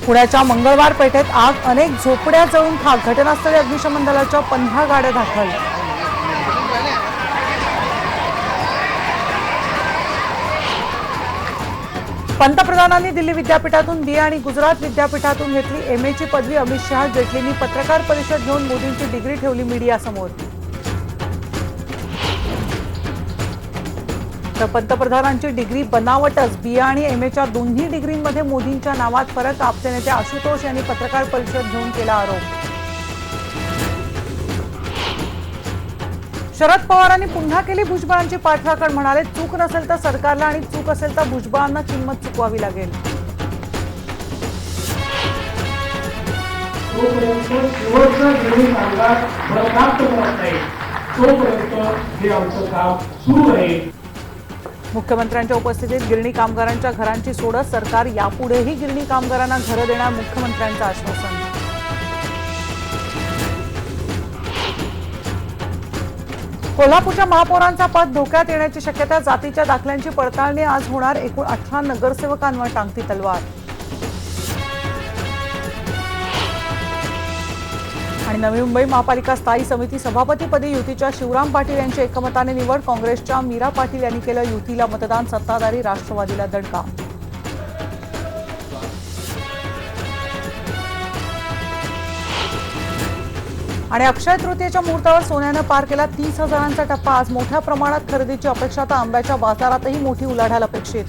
पुण्याच्या मंगळवार पेठेत आग, अनेक झोपड्या जळून खाक। घटनास्थळी अग्निशमन दलाच्या 15 गाड्या दाखल। पंतप्रधानांनी दिल्ली विद्यापीठातून बी आणि गुजरात विद्यापीठातून घेतली एमए ची पदवी। अमित शहा, जेटलींनी पत्रकार परिषद घेऊन मोदींची डिग्री ठेवली मीडियासमोर। तर पंतप्रधानांची डिग्री बनावटच। बी आणि एमएच्या दोन्ही डिग्रींमध्ये मोदींच्या नावात फरक। आपचे नेते आशुतोष यांनी पत्रकार परिषद घेऊन केला आरोप। शरद पवारांनी पुन्हा केली भुजबळांची पाठराखण। म्हणाले, चूक नसेल तर सरकारला आणि चूक असेल तर भुजबळांना किंमत चुकवावी लागेल। मुख्यमंत्र्यांच्या उपस्थितीत गिरणी कामगारांच्या घरांची सोडत। सरकार यापुढेही गिरणी कामगारांना घरं देणार, मुख्यमंत्र्यांचं आश्वासन। कोल्हापूरच्या महापौरांचा पद धोक्यात येण्याची शक्यता। जातीच्या दाखल्यांची पडताळणी आज होणार। एकूण 18 नगरसेवकांवर टांगती तलवार। आणि नवी मुंबई महापालिका स्थायी समिती सभापतीपदी युतीच्या शिवराम पाटील यांची एकमताने निवड। काँग्रेसच्या मीरा पाटील यांनी केलं युतीला मतदान। सत्ताधारी राष्ट्रवादीला दणका। आणि अक्षय तृतीयेच्या मुहूर्तावर सोन्यानं पार केला 30,000चा टप्पा। आज मोठ्या प्रमाणात खरेदीची अपेक्षा। तर आंब्याच्या बाजारातही मोठी उलाढाल अपेक्षित।